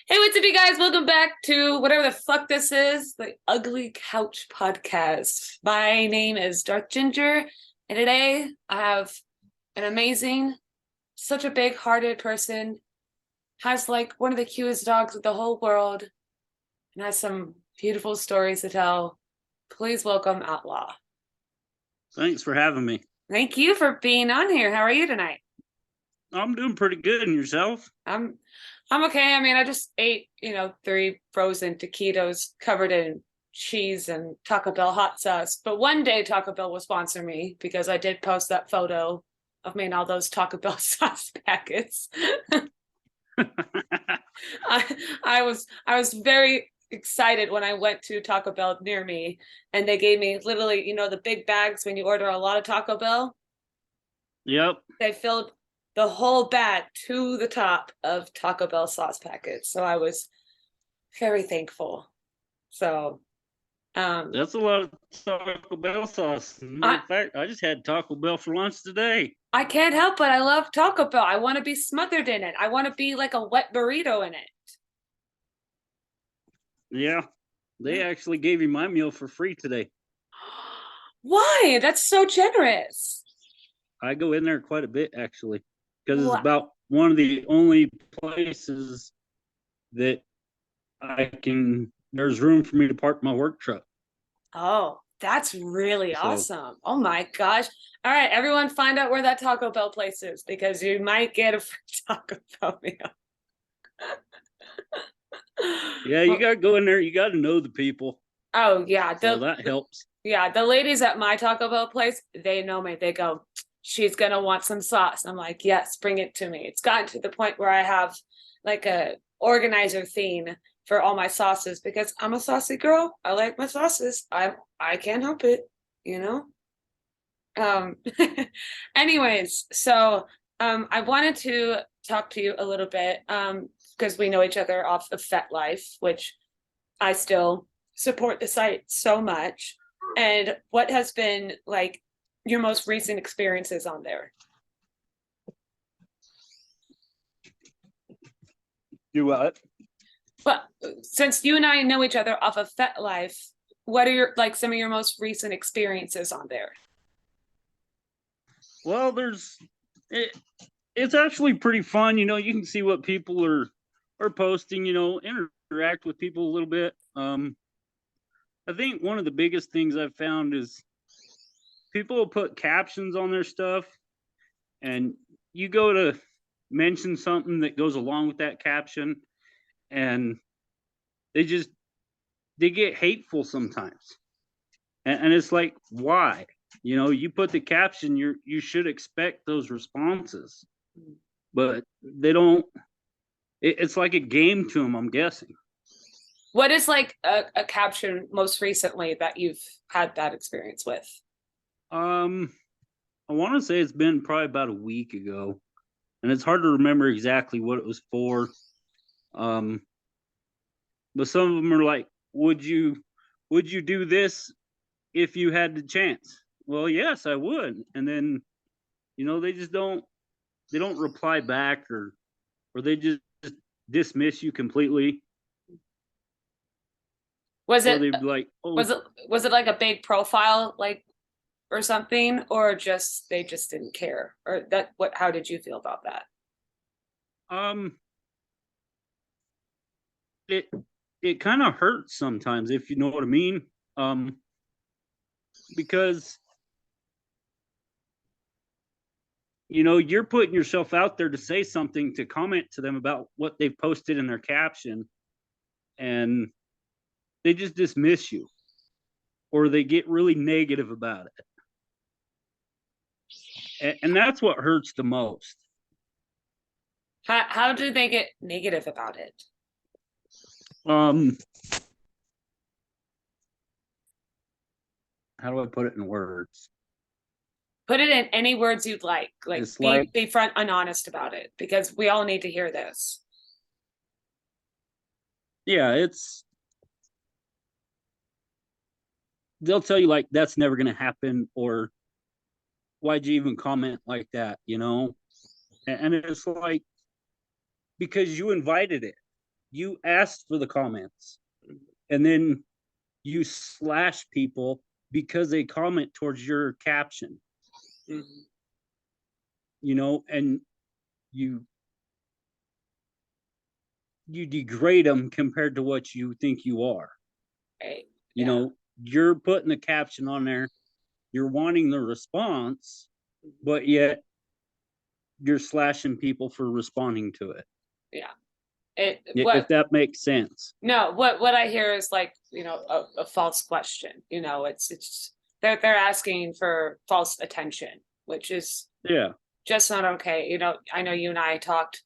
Hey, what's up, you guys? Welcome back to whatever the fuck this is, the Ugly Couch Podcast. My name is Darth-Ginger, and today I have an amazing, such a big-hearted person, has like one of the cutest dogs in the whole world, and has some beautiful stories to tell. Please welcome Outlaw. Thanks for having me. Thank you for being on here. How are you tonight? I'm doing pretty good. And yourself? I'm okay. I mean, I just ate, 3 frozen taquitos covered in cheese and Taco Bell hot sauce. But one day Taco Bell will sponsor me because I did post that photo of me and all those Taco Bell sauce packets. I was very excited when I went to Taco Bell near me and they gave me literally, the big bags when you order a lot of Taco Bell. Yep. They filled the whole bag to the top of Taco Bell sauce packets. So I was very thankful. So that's a lot of Taco Bell sauce. In fact, I just had Taco Bell for lunch today. I can't help but I love Taco Bell. I want to be smothered in it. I want to be like a wet burrito in it. Yeah. They actually gave you my meal for free today. Why? That's so generous. I go in there quite a bit, actually, because it's about one of the only places that there's room for me to park my work truck. Oh, that's really awesome. Oh my gosh. All right, everyone find out where that Taco Bell place is because you might get a free Taco Bell meal. Yeah, you got to go in there. You got to know the people. Oh, yeah. So that helps. Yeah, the ladies at my Taco Bell place, they know me. They go, she's going to want some sauce. I'm like, yes, bring it to me. It's gotten to the point where I have like a organizer theme for all my sauces because I'm a saucy girl. I like my sauces. I can't help it, you know? Anyways, so I wanted to talk to you a little bit because we know each other off of FetLife, which I still support the site so much. And what has been like your most recent experiences on there? Do what? But since you and I know each other off of FetLife, what are some of your most recent experiences on there? Well, it's actually pretty fun. You can see what people are posting. Interact with people a little bit. I think one of the biggest things I've found is people will put captions on their stuff, and you go to mention something that goes along with that caption, and they get hateful sometimes, and it's like, why? You put the caption, you should expect those responses, but they don't. It's like a game to them, I'm guessing. What is like a caption most recently that you've had that experience with? I want to say it's been probably about a week ago, and it's hard to remember exactly what it was for. But some of them are like, would you do this if you had the chance? Well, yes, I would. And then, they just don't reply back, or they just dismiss you completely. Was it like, oh, was it like a big profile or something, or they just didn't care? Or how did you feel about that? It kind of hurts sometimes, if you know what I mean. Because you're putting yourself out there to say something, to comment to them about what they've posted in their caption, and they just dismiss you, or they get really negative about it. And that's what hurts the most. How do they get negative about it? How do I put it in words? Put it in any words you'd like. Be front and honest about it, because we all need to hear this. Yeah, they'll tell you like, that's never going to happen, or why'd you even comment like that? And it's like, because you invited it. you asked for the comments, and then you slash people because they comment towards your caption, and you degrade them compared to what you think you are. Right. You're putting the caption on there, you're wanting the response, but yet you're slashing people for responding to it. Yeah. If that makes sense. No, what I hear is like, a false question. It's they're asking for false attention, which is just not okay. I know you and I talked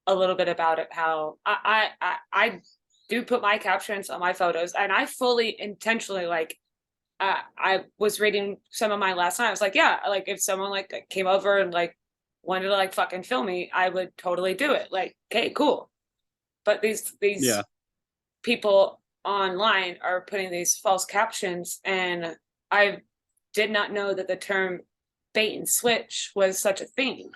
a little bit about it, how I do put my captions on my photos, and I fully intentionally I was reading some of mine last night. I was like, yeah, like if someone like came over and like wanted to like fucking film me, I would totally do it. Like, okay, cool. But these people online are putting these false captions, and I did not know that the term bait and switch was such a thing.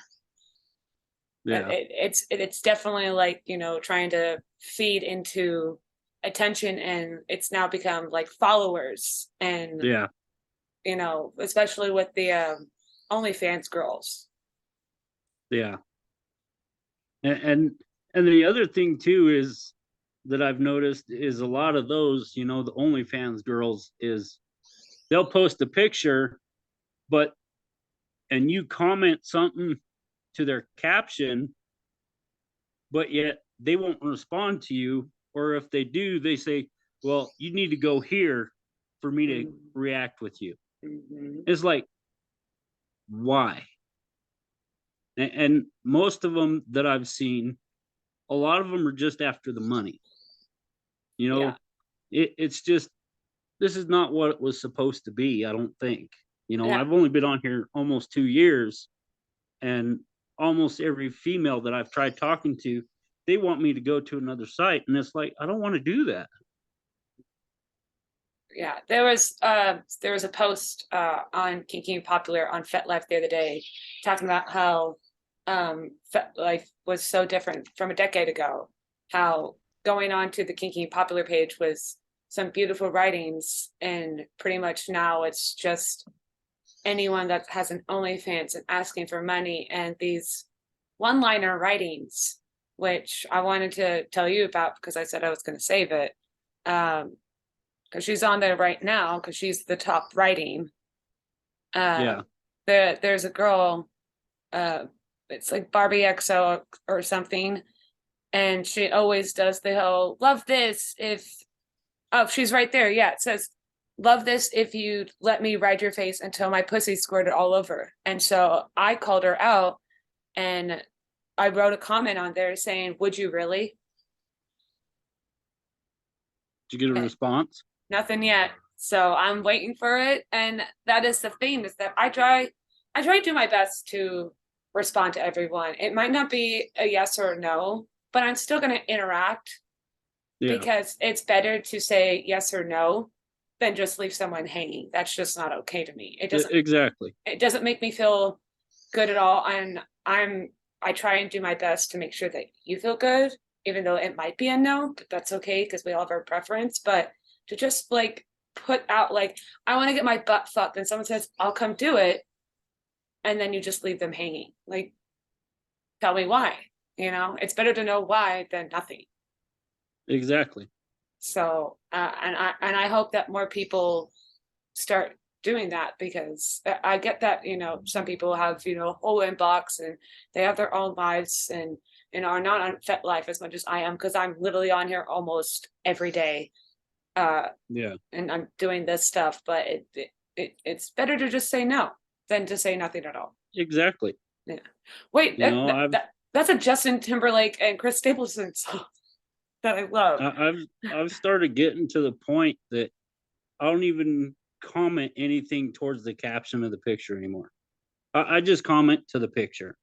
But it's definitely like, trying to feed into attention, and it's now become like followers, and especially with the OnlyFans girls. And the other thing too is that I've noticed is a lot of those, the OnlyFans girls, is they'll post a picture, and you comment something to their caption, but yet they won't respond to you. Or if they do, they say, well, you need to go here for me to react with you. It's like, why? And most of them that I've seen, a lot of them are just after the money. It's just, this is not what it was supposed to be, I don't think. I've only been on here almost 2 years, and almost every female that I've tried talking to, they want me to go to another site, and it's like, I don't want to do that. Yeah, there was a post on Kinky and Popular on FetLife the other day talking about how FetLife was so different from a decade ago. How going on to the Kinky and Popular page was some beautiful writings, and pretty much now it's just anyone that has an OnlyFans and asking for money, and these one-liner writings, which I wanted to tell you about because I said I was going to save it. Because she's on there right now, because she's the top writing. There's a girl, it's like Barbie XO or something, and she always does the whole love this if, oh, she's right there. Yeah, it says, love this if you let me ride your face until my pussy squirted all over. And so I called her out, and I wrote a comment on there saying, would you really? Did you get a response? Nothing yet. So I'm waiting for it. And that is the thing, is that I try to do my best to respond to everyone. It might not be a yes or a no, but I'm still going to interact, because it's better to say yes or no than just leave someone hanging. That's just not okay to me. It doesn't make me feel good at all. And I try and do my best to make sure that you feel good, even though it might be a no, but that's okay, because we all have our preference. But to just like put out like, I want to get my butt fucked, and someone says, I'll come do it, and then you just leave them hanging. Like, tell me why. It's better to know why than nothing. Exactly. So and I hope that more people start doing that, because I get that some people have whole inbox, and they have their own lives, and are not on FetLife as much as I am, because I'm literally on here almost every day. And I'm doing this stuff, but it's better to just say no than to say nothing at all. Exactly. Yeah. Wait, that's a Justin Timberlake and Chris Stapleton song that I love. I've started getting to the point that I don't even comment anything towards the caption of the picture anymore. I just comment to the picture,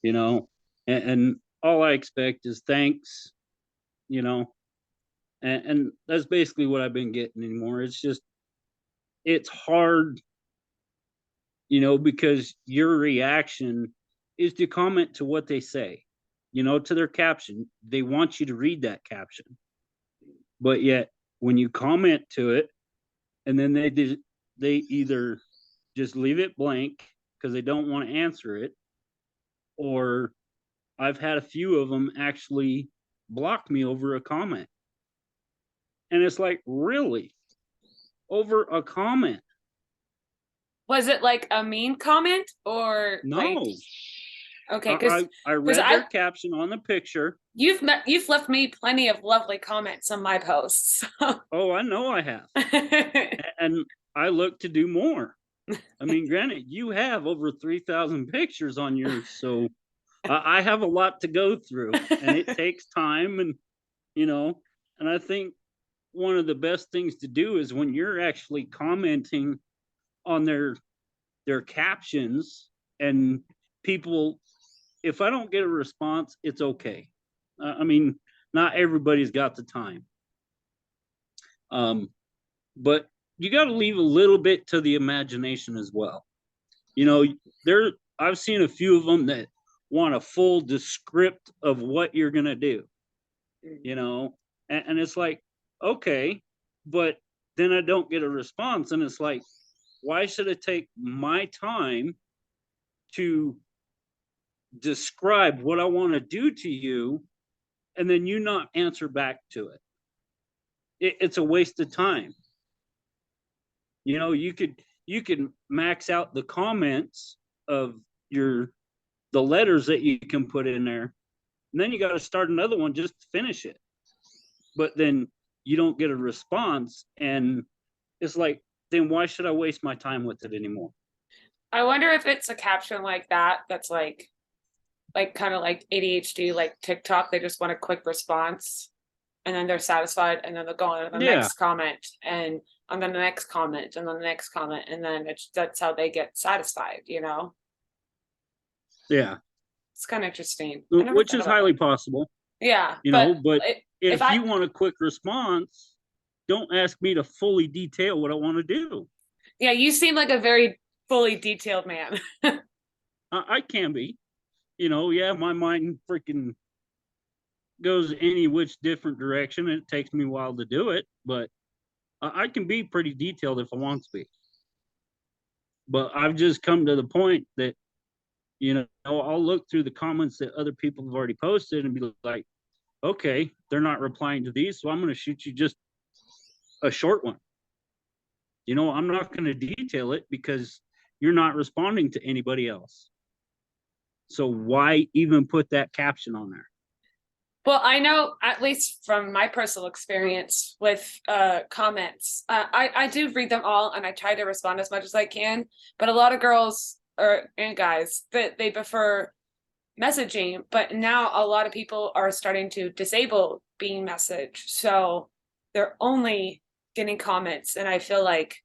and all I expect is thanks, and that's basically what I've been getting anymore. It's hard, because your reaction is to comment to what they say. to their caption. They want you to read that caption. But yet when you comment to it and then they either just leave it blank because they don't want to answer it, or I've had a few of them actually block me over a comment. And it's like, really? Over a comment? Was it like a mean comment or like? No. Okay, because I read their caption on the picture. You've left me plenty of lovely comments on my posts. Oh, I know I have. And I look to do more. I mean, granted, you have over 3,000 pictures on yours, so I have a lot to go through, and it takes time, and and I think one of the best things to do is when you're actually commenting on their captions, and people, if I don't get a response, it's okay. I mean, not everybody's got the time. But you got to leave a little bit to the imagination as well. I've seen a few of them that want a full descript of what you're going to do, and it's like, okay, but then I don't get a response. And it's like, why should I take my time to describe what I want to do to you and then you not answer back to it? It's a waste of time. You could max out the comments of the letters that you can put in there, and then you got to start another one just to finish it. But then you don't get a response, and it's like, then why should I waste my time with it anymore? I wonder if it's a caption like that that's like kind of like ADHD, like TikTok. They just want a quick response, and then they're satisfied, and then they'll go on to the next comment, and then the next comment, and then the next comment, and then that's how they get satisfied. Yeah, it's kind of interesting, which is highly possible. Yeah, but if you want a quick response, don't ask me to fully detail what I want to do. Yeah, you seem like a very fully detailed man. I can be. Yeah, my mind freaking goes any which different direction, and it takes me a while to do it, but I can be pretty detailed if I want to be. But I've just come to the point that, I'll look through the comments that other people have already posted and be like, okay, they're not replying to these, so I'm going to shoot you just a short one. I'm not going to detail it because you're not responding to anybody else. So why even put that caption on there? Well, I know, at least from my personal experience with comments, I do read them all and I try to respond as much as I can. But a lot of girls and guys, they prefer messaging. But now a lot of people are starting to disable being messaged. So they're only getting comments. And I feel like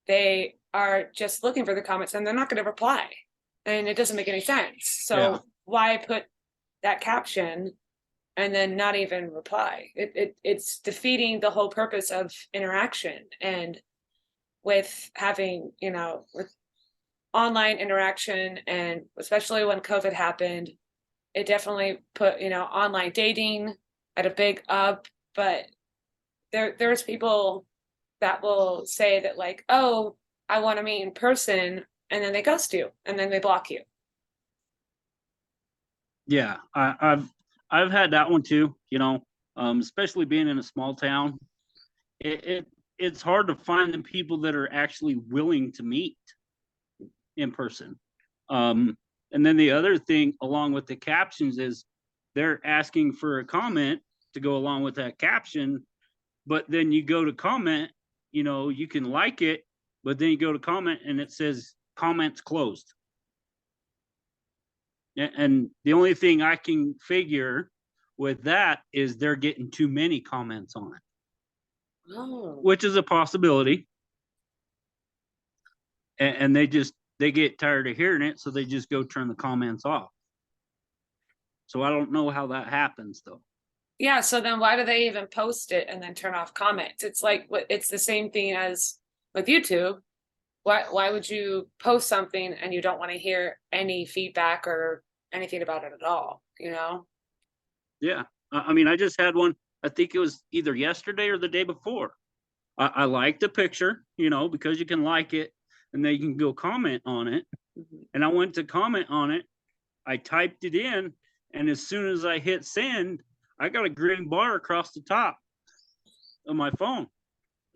they are just looking for the comments and they're not going to reply. And it doesn't make any sense. So why put that caption and then not even reply? It's defeating the whole purpose of interaction. And with having, with online interaction, and especially when COVID happened, it definitely put, online dating at a big up. But there's people that will say that like, oh, I want to meet in person, and then they ghost you and then they block you. Yeah, I've had that one too, especially being in a small town. It's hard to find the people that are actually willing to meet in person. And then the other thing along with the captions is they're asking for a comment to go along with that caption, but then you go to comment, you can like it, but then you go to comment and it says comments closed. And the only thing I can figure with that is they're getting too many comments on it, which is a possibility. And they get tired of hearing it, so they just go turn the comments off. So I don't know how that happens though. Yeah, so then why do they even post it and then turn off comments? It's like, it's the same thing as with YouTube. Why would you post something and you don't want to hear any feedback or anything about it at all? you know? Yeah. I mean, I just had one, I think it was either yesterday or the day before. I liked the picture, because you can like it and then you can go comment on it. Mhm. And I went to comment on it. I typed it in, and as soon as I hit send, I got a green bar across the top of my phone.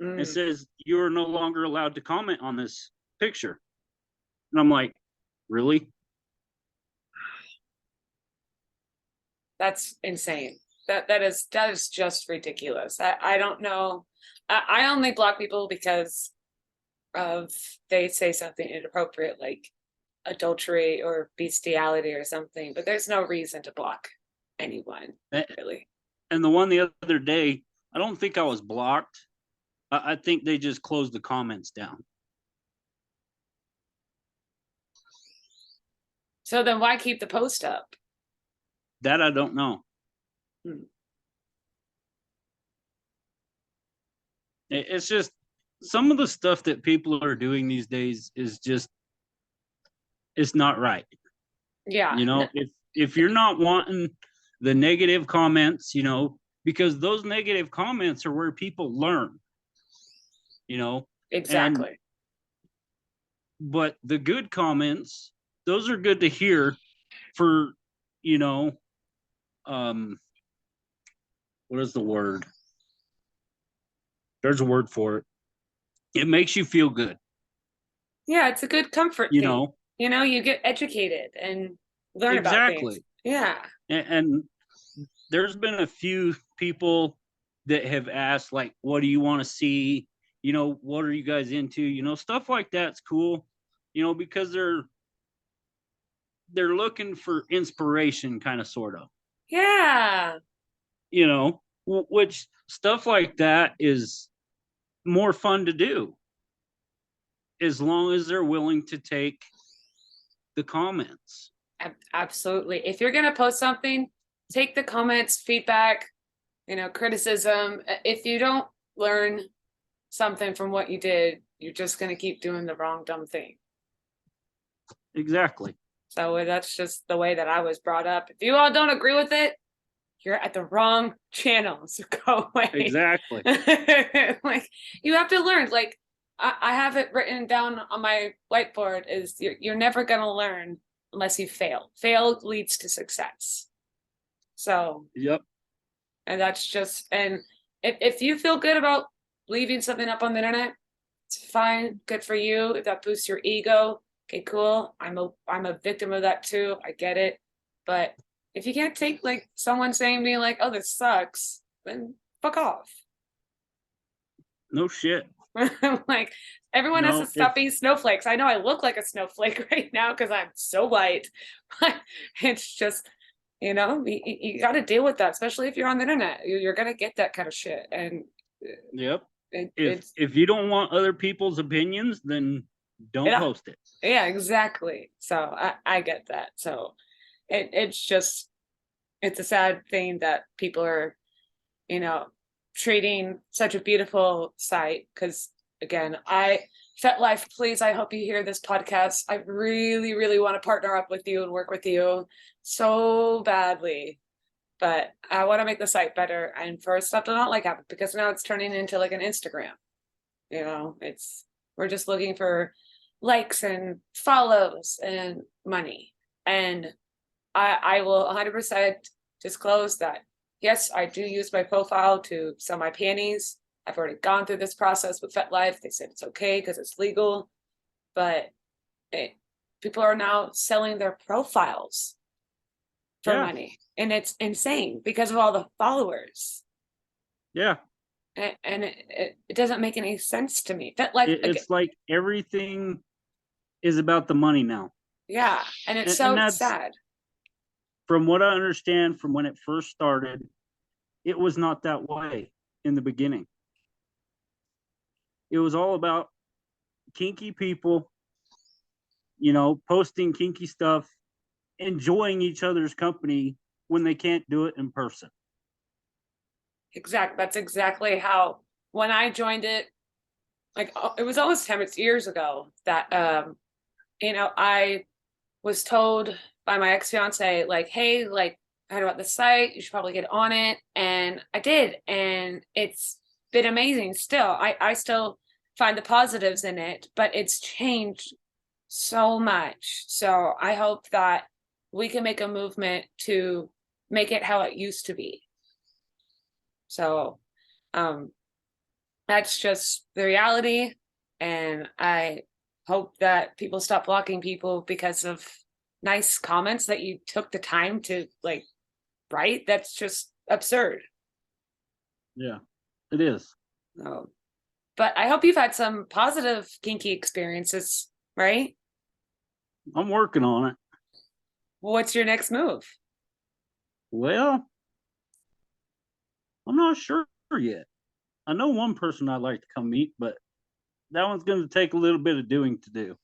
It Mm, says, "You are no longer allowed to comment on this picture." And I'm like, really? that's insane. That is just ridiculous. I don't know. I only block people because of they say something inappropriate like adultery or bestiality or something, but there's no reason to block anyone, really. And the one the other day, I don't think I was blocked. I think they just closed the comments down. So then why keep the post up? That I don't know. Hmm. It's just some of the stuff that people are doing these days is just, it's not right. Yeah. If you're not wanting the negative comments, because those negative comments are where people learn, and Exactly. but the good comments, those are good to hear for, you know, um, what is the word? There's a word for it. It makes you feel good, Yeah, it's a good comfort you thing. know, You get educated and learn about things. exactly. Yeah. And there's been a few people that have asked, like, what do you want to see? What are you guys into? Stuff like that's cool, because they're looking for inspiration, kind of, sort of, Yeah. which stuff like that is more fun to do as long as they're willing to take the comments. Absolutely. If you're going to post something, take the comments, feedback, criticism. If you don't learn something from what you did, you're just going to keep doing the wrong dumb thing. Exactly. So that's just the way that I was brought up. If you all don't agree with it, you're at the wrong channel. So go away. Exactly. Like you have to learn. Like I have it written down on my whiteboard is you're never gonna learn unless you fail. Fail leads to success. So Yep. and that's just and if you feel good about leaving something up on the internet, it's fine, good for you. If that boosts your ego, okay, cool. I'm a victim of that too. I get it. But if you can't take like someone saying me like, oh, this sucks, then fuck off. No shit. Like everyone has to If stop being snowflakes. I know I look like a snowflake right now because I'm so white. But it's just, you got to deal with that, especially if you're on the internet. You're gonna get that kind of shit, and Yep. If it's if you don't want other people's opinions, then don't it, post it. yeah, exactly. So I get that. So it's just it's a sad thing that people are, you know, treating such a beautiful site. Because again, FetLife, please, I hope you hear this podcast. I really, really want to partner up with you and work with you so badly. But I want to make the site better and for stuff to not like happen because now it's turning into like an Instagram. It's we're just looking for likes and follows and money. And I will 100% disclose that yes, I do use my profile to sell my panties. I've already gone through this process with FetLife. They said it's okay because it's legal, but people are now selling their profiles for Yeah. money, and it's insane because of all the followers. Yeah. And it doesn't make any sense to me. FetLife, It's like everything is about the money now. yeah, and it's And so that's, sad. from what I understand, from when it first started, it was not that way in the beginning. It was all about kinky people, posting kinky stuff, enjoying each other's company when they can't do it in person. That's exactly how when I joined it, like it was almost 10 years ago that I was told by my ex-fiance, like, hey, like heard about the site. You should probably get on it. And I did. And it's been amazing still. I still find the positives in it, but it's changed so much. So I hope that we can make a movement to make it how it used to be. So that's just the reality. And I hope that people stop blocking people because of nice comments that you took the time to like write. That's just absurd. Yeah, it is. But I hope you've had some positive kinky experiences, right? I'm working on it. What's your next move? Well, I'm not sure yet. I know one person I'd like to come meet, but that one's going to take a little bit of doing to do.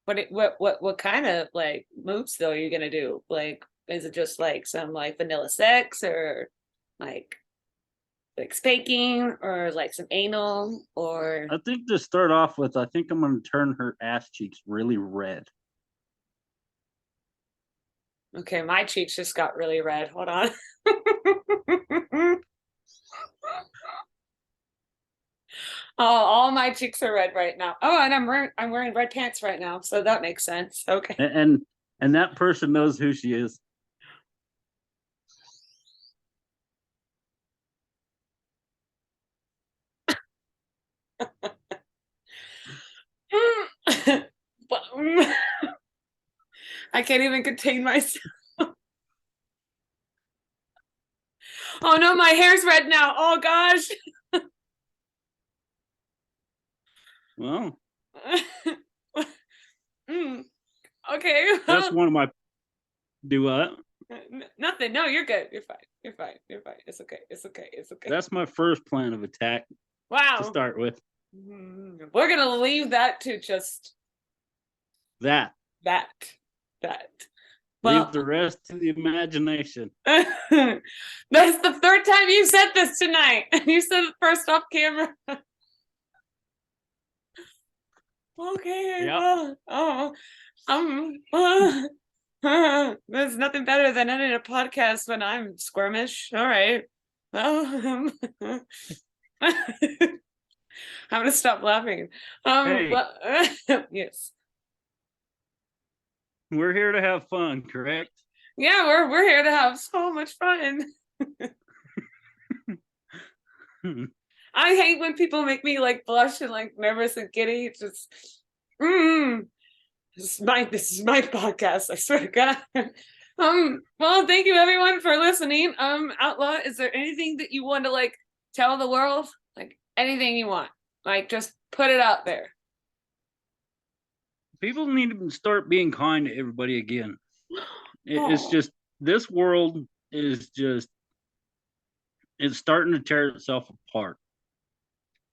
What kind of like moves though are you gonna do? Like, is it just like some like vanilla sex or like spanking or like some anal or I think to start off with, I think I'm going to turn her ass cheeks really red. okay, my cheeks just got really red. Hold on. Oh, all my cheeks are red right now. Oh, and I'm wearing red pants right now, so that makes sense. Okay. And that person knows who she is. I can't even contain myself. Oh no, my hair's red now. Oh gosh. Well, Okay. that's one of my do what? Nothing. No, you're good. You're fine. You're fine. You're fine. It's okay. It's okay. It's okay. That's my first plan of attack wow. to start with. We're gonna leave that to just That. that. Leave the rest to the imagination. That's the third time you've said this tonight. You said it first off camera. Okay. Yep. There's nothing better than ending a podcast when I'm squirmish. All right. Well, I'm gonna stop laughing. Hey. Yes. We're here to have fun, correct? Yeah, we're here to have so much fun. I hate when people make me like blush and like nervous and giddy. It's just this is my podcast, I swear to God. Well, thank you everyone for listening. Outlaw, is there anything that you want to like tell the world? Like anything you want. Like just put it out there. People need to start being kind to everybody again. It's just this world is just it's starting to tear itself apart.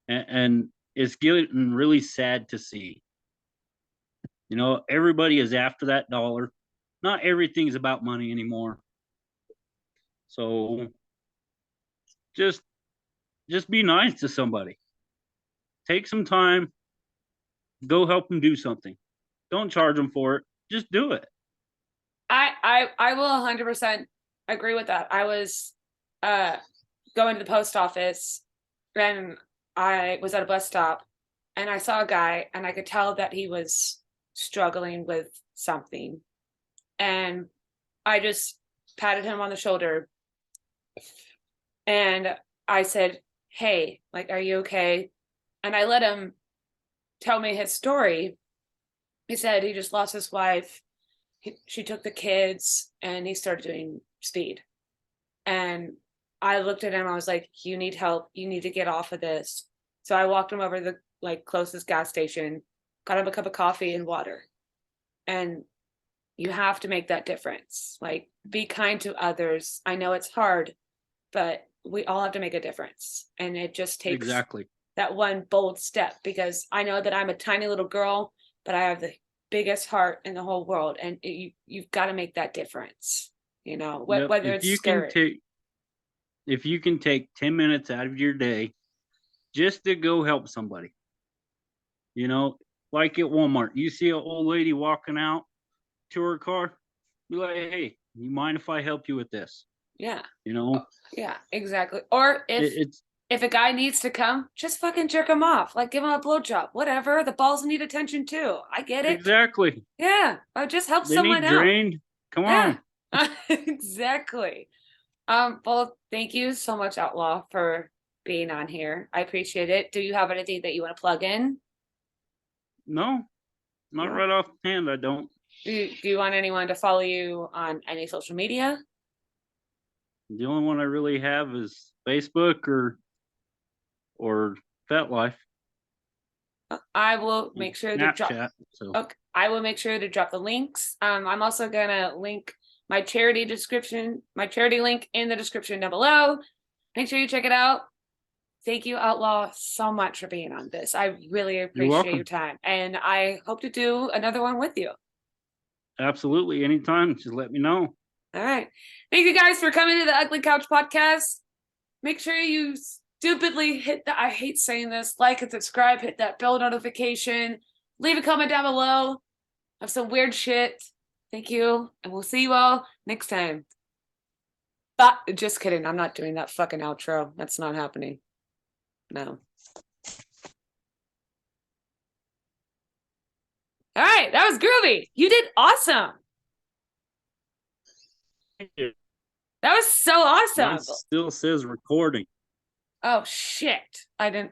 And it's getting really sad to see. You know, everybody is after that dollar. Not everything's about money anymore. So just be nice to somebody. Take some time. Go help them do something. Don't charge them for it. Just do it. I will 100% agree with that. I was going to the post office and I was at a bus stop and I saw a guy and I could tell that he was struggling with something. And I just patted him on the shoulder and I said, "Hey, like, are you okay?" And I let him tell me his story. He said he just lost his wife. She took the kids and he started doing speed. And I looked at him. I was like, "You need help. You need to get off of this." So I walked him over to the like closest gas station, got him a cup of coffee and water. And you have to make that difference. Like, be kind to others. I know it's hard, but we all have to make a difference. And it just takes exactly that one bold step, because I know that I'm a tiny little girl, but I have the biggest heart in the whole world. And you've got to make that difference, you know, whether it's scary. If you can take 10 minutes out of your day just to go help somebody, you know, like at Walmart, you see an old lady walking out to her car, be like, "Hey, You mind if I help you with this? Yeah. You know, Yeah, exactly. Or it's if a guy needs to come, just fucking jerk him off. Like give him a blowjob. Whatever. The balls need attention too. I get it. exactly. Yeah. Or just help They someone need out. drained. Come Yeah. on. Exactly. Well, thank you so much, Outlaw, for being on here. I appreciate it. Do you have anything that you want to plug in? No, not No? right off the hand. I don't. Do you want anyone to follow you on any social media? The only one I really have is Facebook or FetLife I will and make sure to drop. Snapchat. So Okay, I will make sure to drop the links. I'm also gonna link my charity link in the description down below. Make sure you check it out. Thank you, Outlaw, so much for being on this. I really you're appreciate your welcome. time, and I hope to do another one with you. Absolutely. Anytime. Just let me know. All right. Thank you guys for coming to the Ugly Couch podcast. Make sure you stupidly hit the, I hate saying this, like and subscribe, hit that bell notification, leave a comment down below of some weird shit. Thank you. And we'll see you all next time. But just kidding. I'm not doing that fucking outro. That's not happening. No. All right. That was groovy. You did awesome. Thank you. That was so awesome. Mine still says recording. Oh, shit. I didn't.